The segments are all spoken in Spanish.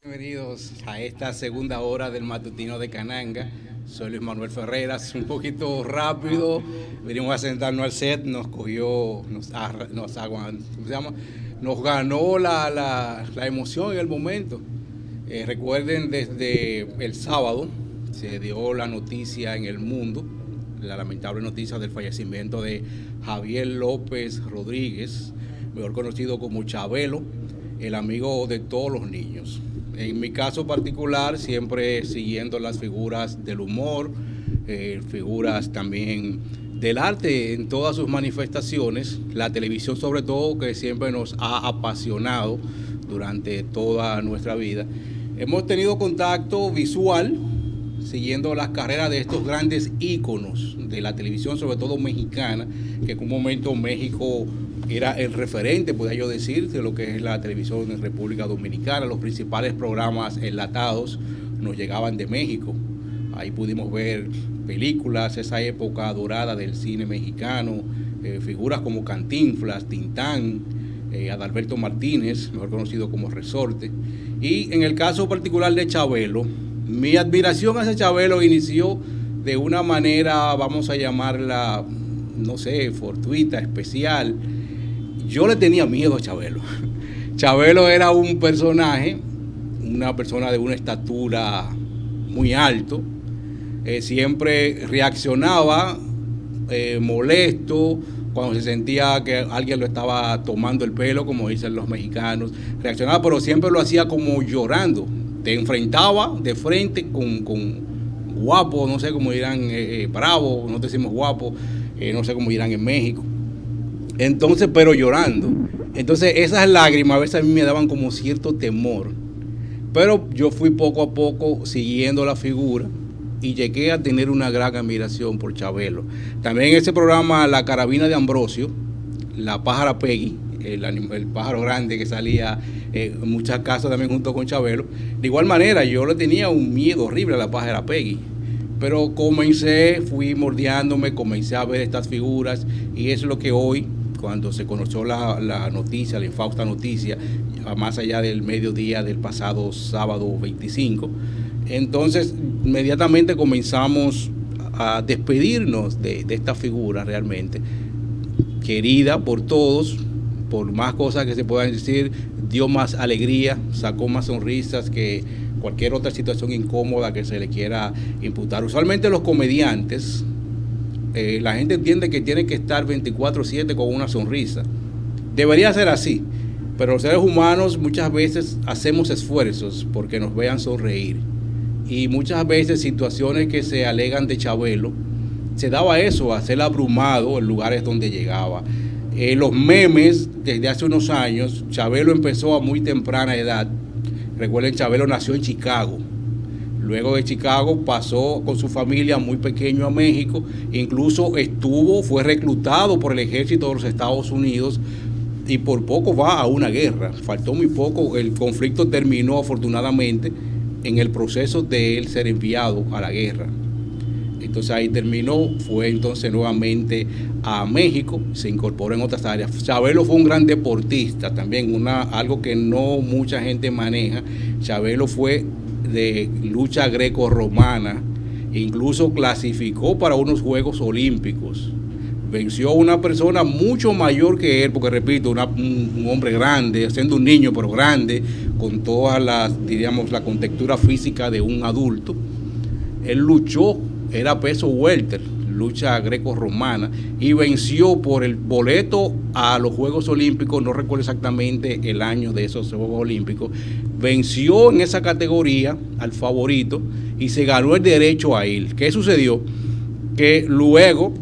Bienvenidos a esta segunda hora del matutino de Cananga. Soy Luis Manuel Ferreras, un poquito rápido. Venimos a sentarnos al set, nos cogió, ¿cómo se llama? Nos ganó la emoción en el momento. Recuerden, desde el sábado se dio la noticia en el mundo, la lamentable noticia del fallecimiento de Javier López Rodríguez, mejor conocido como Chabelo, el amigo de todos los niños. En mi caso particular, siempre siguiendo las figuras del humor, figuras también del arte en todas sus manifestaciones, la televisión sobre todo, que siempre nos ha apasionado durante toda nuestra vida. Hemos tenido contacto visual, siguiendo las carreras de estos grandes íconos de la televisión, sobre todo mexicana, que en un momento México era el referente, podría yo decir, de lo que es la televisión en República Dominicana. Los principales programas enlatados nos llegaban de México. Ahí pudimos ver películas, esa época dorada del cine mexicano, figuras como Cantinflas, Tintán, Adalberto Martínez, mejor conocido como Resorte. Y en el caso particular de Chabelo, mi admiración hacia Chabelo inició de una manera, vamos a llamarla, no sé, fortuita, especial. Yo le tenía miedo a Chabelo. Chabelo era un personaje, una persona de una estatura muy alto, siempre reaccionaba molesto cuando se sentía que alguien lo estaba tomando el pelo, como dicen los mexicanos. Reaccionaba, pero siempre lo hacía como llorando. Te enfrentaba de frente con guapo, no sé cómo dirán, bravo, no decimos guapo, no sé cómo dirán en México. Entonces, pero llorando. Entonces, esas lágrimas a veces a mí me daban como cierto temor. Pero yo fui poco a poco siguiendo la figura y llegué a tener una gran admiración por Chabelo. También en ese programa, La Carabina de Ambrosio, la pájara Peggy, el pájaro grande que salía en muchas casas también junto con Chabelo. De igual manera, yo le tenía un miedo horrible a la pájara Peggy. Pero fui moldeándome, comencé a ver estas figuras y es lo que hoy, cuando se conoció la noticia, la infausta noticia, más allá del mediodía del pasado sábado 25, entonces inmediatamente comenzamos a despedirnos de esta figura realmente querida por todos, por más cosas que se puedan decir, dio más alegría, sacó más sonrisas que cualquier otra situación incómoda que se le quiera imputar. Usualmente los comediantes, la gente entiende que tiene que estar 24/7 con una sonrisa. Debería ser así, pero los seres humanos muchas veces hacemos esfuerzos porque nos vean sonreír. Y muchas veces situaciones que se alegan de Chabelo, se daba eso, a ser abrumado en lugares donde llegaba. Los memes, desde hace unos años, Chabelo empezó a muy temprana edad. Recuerden, Chabelo nació en Chicago. Luego de Chicago pasó con su familia muy pequeño a México. Incluso fue reclutado por el ejército de los Estados Unidos y por poco va a una guerra. Faltó muy poco. El conflicto terminó afortunadamente en el proceso de él ser enviado a la guerra. Entonces ahí terminó, fue entonces nuevamente a México, se incorporó en otras áreas. Chabelo fue un gran deportista también, algo que no mucha gente maneja. Chabelo fue de lucha greco-romana, incluso clasificó para unos Juegos Olímpicos. Venció a una persona mucho mayor que él, porque repito, un hombre grande, siendo un niño pero grande, con todas diríamos, la contextura física de un adulto. Él luchó, era peso welter, lucha greco-romana, y venció por el boleto a los Juegos Olímpicos, no recuerdo exactamente el año de esos Juegos Olímpicos, venció en esa categoría al favorito y se ganó el derecho a ir. ¿Qué sucedió? Que luego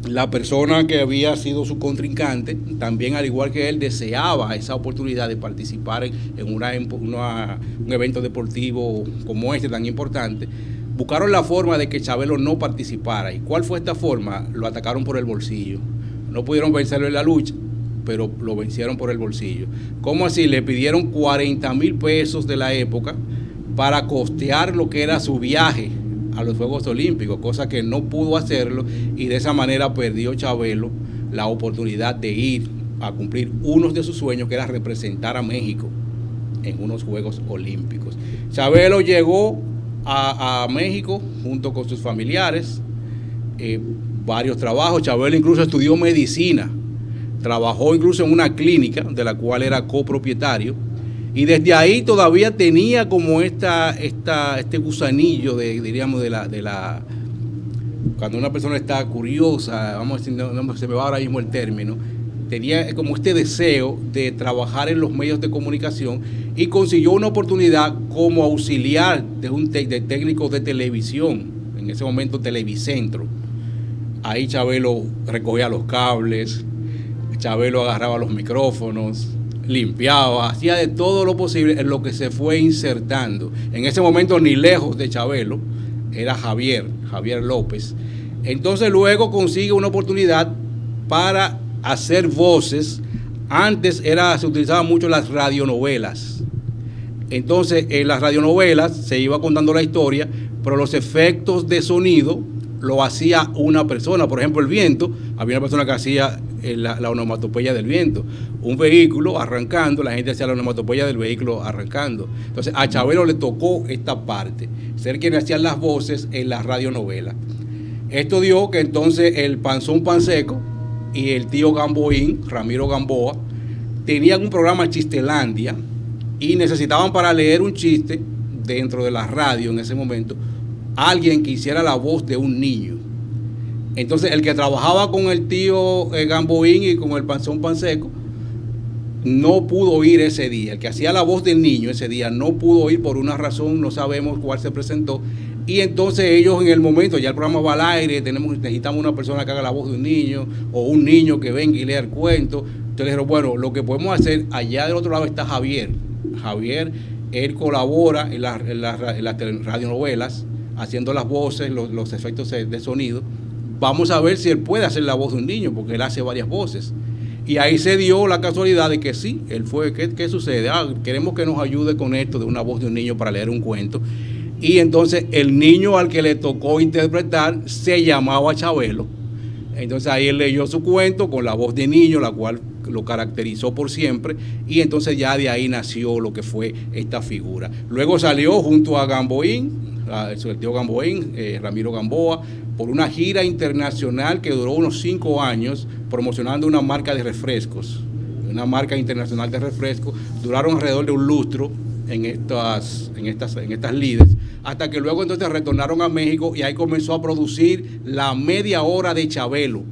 la persona que había sido su contrincante, también al igual que él, deseaba esa oportunidad de participar en un evento deportivo como este tan importante. Buscaron la forma de que Chabelo no participara. ¿Y cuál fue esta forma? Lo atacaron por el bolsillo. No pudieron vencerlo en la lucha, pero lo vencieron por el bolsillo. ¿Cómo así? Le pidieron 40,000 pesos de la época para costear lo que era su viaje a los Juegos Olímpicos, cosa que no pudo hacerlo, y de esa manera perdió Chabelo la oportunidad de ir a cumplir uno de sus sueños, que era representar a México en unos Juegos Olímpicos. Chabelo llegó a México junto con sus familiares, varios trabajos. Chabelo incluso estudió medicina, trabajó incluso en una clínica de la cual era copropietario, y desde ahí todavía tenía como este gusanillo diríamos, cuando una persona está curiosa, vamos a decir, no se me va ahora mismo el término, tenía como este deseo de trabajar en los medios de comunicación, y consiguió una oportunidad como auxiliar de técnico de televisión, en ese momento Televicentro. Ahí Chabelo recogía los cables, Chabelo agarraba los micrófonos, limpiaba, hacía de todo lo posible en lo que se fue insertando. En ese momento, ni lejos de Chabelo, era Javier López. Entonces luego consigue una oportunidad para hacer voces. Antes se utilizaban mucho las radionovelas. Entonces en las radionovelas se iba contando la historia, pero los efectos de sonido lo hacía una persona. Por ejemplo, el viento, había una persona que hacía la onomatopeya del viento. Un vehículo arrancando, la gente hacía la onomatopeya del vehículo arrancando. Entonces a Chabelo le tocó esta parte, ser quien hacía las voces en la radionovela. Esto dio que entonces el Panzón Panseco y el tío Gamboín, Ramiro Gamboa, tenían un programa Chistelandia y necesitaban, para leer un chiste dentro de la radio en ese momento, alguien que hiciera la voz de un niño. Entonces el que trabajaba con el tío Gamboín y con el Panzón Panseco no pudo ir ese día. El que hacía la voz del niño ese día no pudo ir por una razón, no sabemos cuál se presentó. Y entonces ellos, en el momento, ya el programa va al aire, necesitamos una persona que haga la voz de un niño, o un niño que venga y lea el cuento. Entonces dijeron, bueno, lo que podemos hacer, allá del otro lado está Javier, él colabora en las radionovelas, haciendo las voces, los efectos de sonido. Vamos a ver si él puede hacer la voz de un niño, porque él hace varias voces. Y ahí se dio la casualidad de que sí, él fue. ¿Qué sucede? Queremos que nos ayude con esto de una voz de un niño para leer un cuento. Y entonces el niño al que le tocó interpretar se llamaba Chabelo. Entonces ahí él leyó su cuento con la voz de niño, la cual lo caracterizó por siempre, y entonces ya de ahí nació lo que fue esta figura. Luego salió junto a Gamboín, el tío Gamboín, Ramiro Gamboa, por una gira internacional que duró unos 5 años, promocionando una marca de refrescos, una marca internacional de refrescos. Duraron alrededor de un lustro en estas lides, hasta que luego entonces retornaron a México, y ahí comenzó a producir la media hora de Chabelo,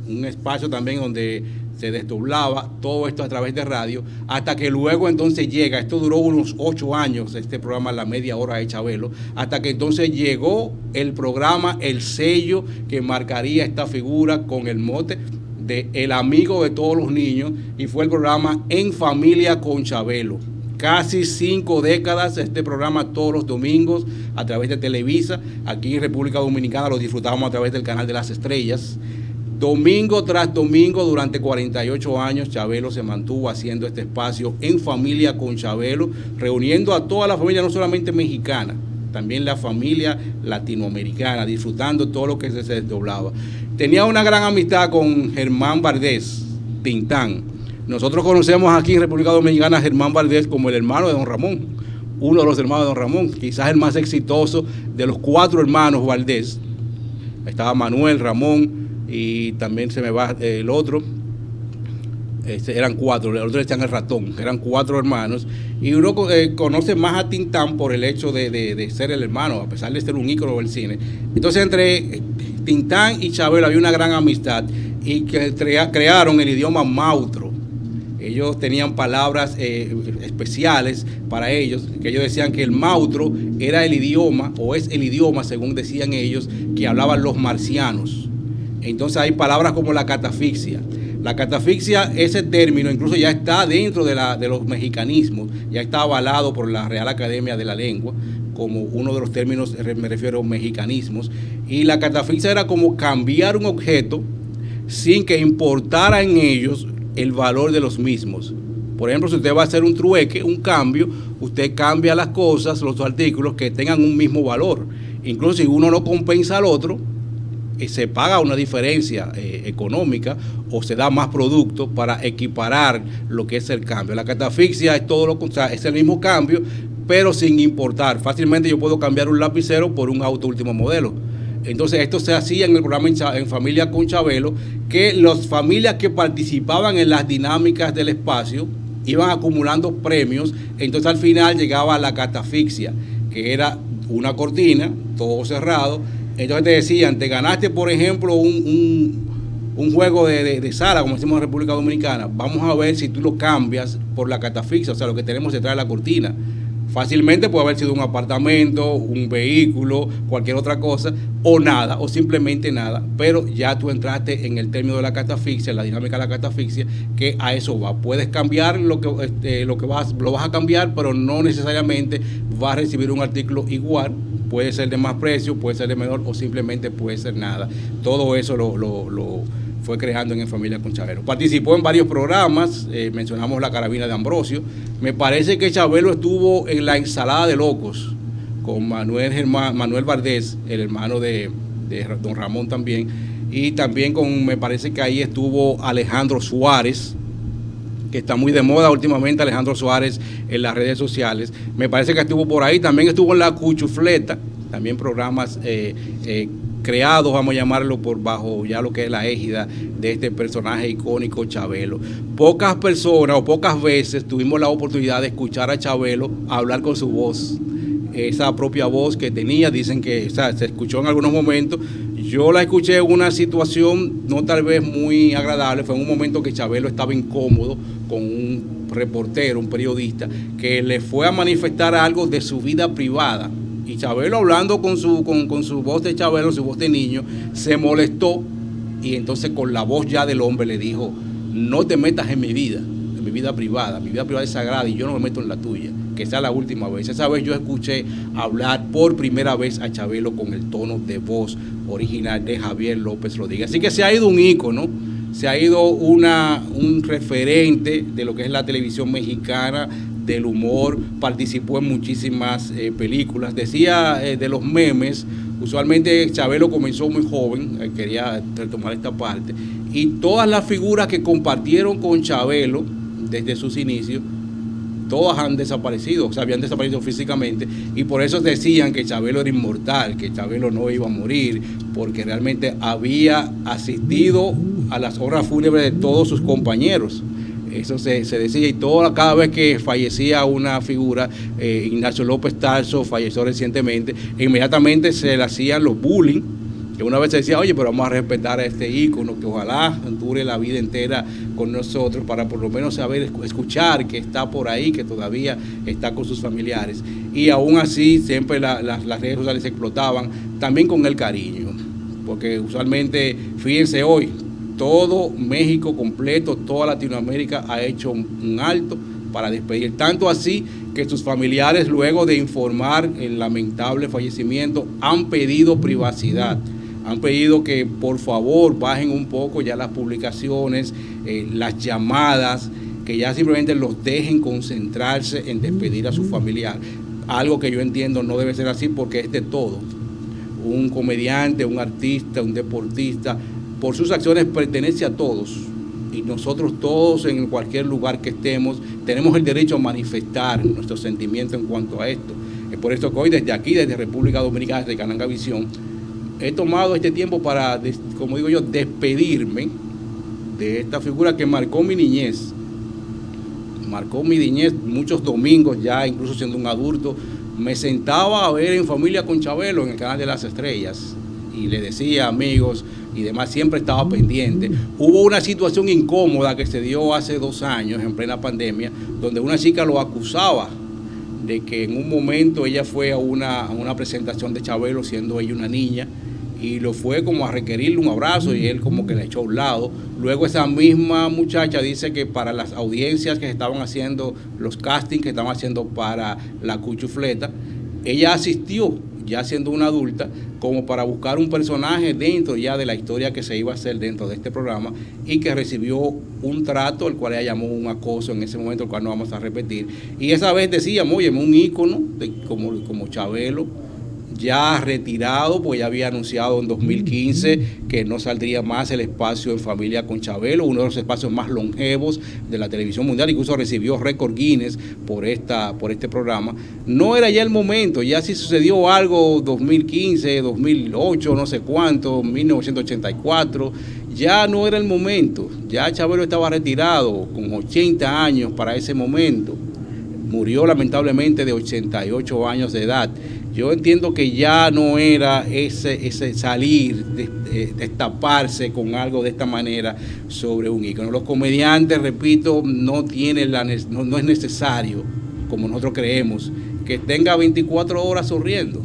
un espacio también donde se desdoblaba todo esto a través de radio, hasta que luego entonces llega, esto duró unos 8 años, este programa, la media hora de Chabelo, hasta que entonces llegó el programa, el sello que marcaría esta figura con el mote de el amigo de todos los niños, y fue el programa En Familia con Chabelo. Casi 5 décadas, este programa todos los domingos a través de Televisa. Aquí en República Dominicana lo disfrutábamos a través del canal de las estrellas. Domingo tras domingo, durante 48 años, Chabelo se mantuvo haciendo este espacio En Familia con Chabelo, reuniendo a toda la familia, no solamente mexicana, también la familia latinoamericana, disfrutando todo lo que se desdoblaba. Tenía una gran amistad con Germán Valdés, Tintán. Nosotros conocemos aquí en República Dominicana a Germán Valdés como el hermano de don Ramón, uno de los hermanos de don Ramón, quizás el más exitoso de los 4 hermanos Valdés. Estaba Manuel, Ramón, y también se me va el otro. Eran 4, el otro le echan el ratón, eran 4 hermanos, y uno conoce más a Tintán por el hecho de ser el hermano, a pesar de ser un ícono del cine. Entonces entre Tintán y Chabelo había una gran amistad, y que crearon el idioma mautro. Ellos tenían palabras especiales para ellos, que ellos decían que el mautro era el idioma, o es el idioma, según decían ellos, que hablaban los marcianos. Entonces hay palabras como la catafixia. La catafixia, ese término incluso ya está dentro de los mexicanismos, ya está avalado por la Real Academia de la Lengua como uno de los términos, me refiero a mexicanismos. Y la catafixia era como cambiar un objeto sin que importara en ellos el valor de los mismos. Por ejemplo, si usted va a hacer un trueque, un cambio, usted cambia las cosas, los artículos que tengan un mismo valor. Incluso si uno no compensa al otro, se paga una diferencia económica o se da más producto para equiparar lo que es el cambio. La catafixia es todo lo contrario, es el mismo cambio, pero sin importar. Fácilmente yo puedo cambiar un lapicero por un auto último modelo. Entonces esto se hacía en el programa en Familia con Chabelo, que las familias que participaban en las dinámicas del espacio iban acumulando premios. Entonces al final llegaba la catafixia, que era una cortina, todo cerrado. Entonces te decían, te ganaste, por ejemplo, un juego de sala, como decimos en República Dominicana. Vamos a ver si tú lo cambias por la catafixia, o sea, lo que tenemos detrás de la cortina. Fácilmente puede haber sido un apartamento, un vehículo, cualquier otra cosa, o nada, o simplemente nada, pero ya tú entraste en el término de la catafixia, la dinámica de la catafixia, que a eso va. Puedes cambiar lo que vas a cambiar, pero no necesariamente vas a recibir un artículo igual. Puede ser de más precio, puede ser de menor, o simplemente puede ser nada. Todo eso lo fue creando en Familia con Chabelo. Participó en varios programas, mencionamos La Carabina de Ambrosio. Me parece que Chabelo estuvo en La Ensalada de Locos con Manuel Valdés, el hermano de don Ramón también, y también me parece que ahí estuvo Alejandro Suárez, que está muy de moda últimamente Alejandro Suárez en las redes sociales. Me parece que estuvo por ahí, también estuvo en La Cuchufleta, también programas creados, vamos a llamarlo, por bajo ya lo que es la égida de este personaje icónico Chabelo. Pocas personas o pocas veces tuvimos la oportunidad de escuchar a Chabelo hablar con su voz, esa propia voz que tenía. Dicen que, o sea, se escuchó en algunos momentos. Yo la escuché en una situación no tal vez muy agradable. Fue en un momento que Chabelo estaba incómodo con un reportero, un periodista, que le fue a manifestar algo de su vida privada. Y Chabelo, hablando con su voz de Chabelo, su voz de niño, se molestó, y entonces con la voz ya del hombre le dijo: no te metas en mi vida privada. Mi vida privada es sagrada y yo no me meto en la tuya. Que sea la última vez. Esa vez yo escuché hablar por primera vez a Chabelo con el tono de voz original de Javier López Rodríguez. Así que se ha ido un ícono, se ha ido un referente de lo que es la televisión mexicana, del humor. Participó en muchísimas películas. Decía de los memes, usualmente Chabelo comenzó muy joven, quería retomar esta parte, y todas las figuras que compartieron con Chabelo desde sus inicios, todas han desaparecido, o sea, habían desaparecido físicamente, y por eso decían que Chabelo era inmortal, que Chabelo no iba a morir, porque realmente había asistido a las honras fúnebres de todos sus compañeros. Eso se decía, y cada vez que fallecía una figura, Ignacio López Tarso falleció recientemente, inmediatamente se le hacían los bullying, que una vez se decía: oye, pero vamos a respetar a este ícono, que ojalá dure la vida entera con nosotros, para por lo menos saber, escuchar que está por ahí, que todavía está con sus familiares. Y aún así, siempre las redes sociales se explotaban, también con el cariño, porque usualmente, fíjense hoy, todo México completo, toda Latinoamérica ha hecho un alto para despedir. Tanto así que sus familiares, luego de informar el lamentable fallecimiento, han pedido privacidad. Han pedido que por favor bajen un poco ya las publicaciones, las llamadas, que ya simplemente los dejen concentrarse en despedir a su familiar. Algo que yo entiendo no debe ser así, porque es de todo. Un comediante, un artista, un deportista, por sus acciones pertenece a todos, y nosotros todos, en cualquier lugar que estemos, tenemos el derecho a manifestar nuestro sentimiento en cuanto a esto. Es por esto que hoy, desde aquí, desde República Dominicana, desde Cananga Visión, he tomado este tiempo para, como digo yo, despedirme de esta figura que marcó mi niñez. Marcó mi niñez. Muchos domingos, ya incluso siendo un adulto, me sentaba a ver En Familia con Chabelo en el canal de las estrellas, y le decía amigos y demás, siempre estaba pendiente. Hubo una situación incómoda que se dio hace 2 años, en plena pandemia, donde una chica lo acusaba de que en un momento ella fue a una presentación de Chabelo, siendo ella una niña, y lo fue como a requerirle un abrazo, y él como que le echó a un lado. Luego esa misma muchacha dice que para las audiencias que estaban haciendo, los castings que estaban haciendo para La Cuchufleta, ella asistió, ya siendo una adulta, como para buscar un personaje dentro ya de la historia que se iba a hacer dentro de este programa, y que recibió un trato, el cual ella llamó un acoso en ese momento, el cual no vamos a repetir. Y esa vez decíamos: oye, un ícono como Chabelo ya retirado, pues ya había anunciado en 2015 que no saldría más el espacio En Familia con Chabelo, uno de los espacios más longevos de la televisión mundial, incluso recibió récord Guinness por este programa. No era ya el momento, ya si sucedió algo 2015, 2008, no sé cuánto, 1984, ya no era el momento, ya Chabelo estaba retirado con 80 años para ese momento, murió lamentablemente de 88 años de edad. Yo entiendo que ya no era ese salir, destaparse con algo de esta manera sobre un ícono. Los comediantes, repito, no es necesario, como nosotros creemos, que tenga 24 horas sonriendo.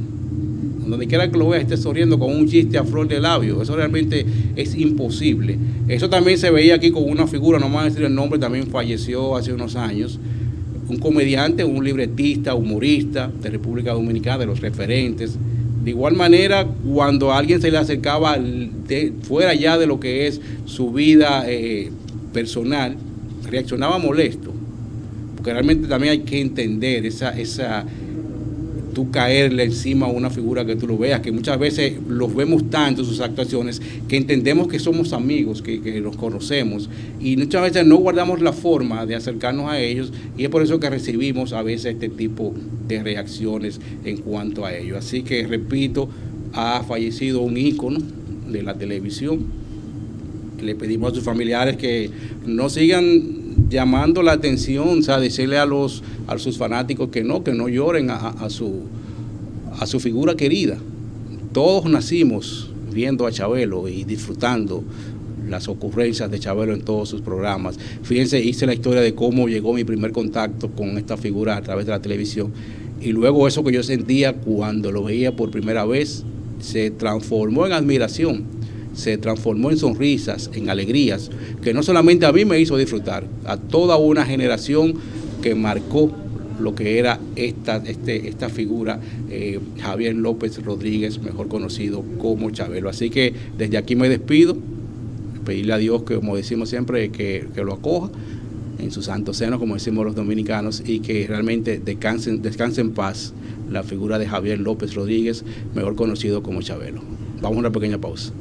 Donde quiera que lo vea esté sonriendo con un chiste a flor de labio. Eso realmente es imposible. Eso también se veía aquí con una figura, no me voy a decir el nombre, también falleció hace unos años. Un comediante, un libretista, humorista de República Dominicana, de los referentes. De igual manera, cuando a alguien se le acercaba fuera ya de lo que es su vida personal, reaccionaba molesto. Porque realmente también hay que entender tú caerle encima a una figura que tú lo veas, que muchas veces los vemos tanto sus actuaciones, que entendemos que somos amigos, que los conocemos, y muchas veces no guardamos la forma de acercarnos a ellos, y es por eso que recibimos a veces este tipo de reacciones en cuanto a ellos. Así que, repito, ha fallecido un ícono de la televisión. Le pedimos a sus familiares que no sigan llamando la atención, o sea, decirle a sus fanáticos que no lloren a su figura querida. Todos nacimos viendo a Chabelo y disfrutando las ocurrencias de Chabelo en todos sus programas. Fíjense, hice la historia de cómo llegó mi primer contacto con esta figura a través de la televisión, y luego eso que yo sentía cuando lo veía por primera vez se transformó en admiración, se transformó en sonrisas, en alegrías, que no solamente a mí me hizo disfrutar, a toda una generación que marcó lo que era esta figura, Javier López Rodríguez, mejor conocido como Chabelo. Así que desde aquí me despido, pedirle a Dios, que como decimos siempre, que lo acoja en su santo seno, como decimos los dominicanos, y que realmente descanse en paz la figura de Javier López Rodríguez, mejor conocido como Chabelo. Vamos a una pequeña pausa.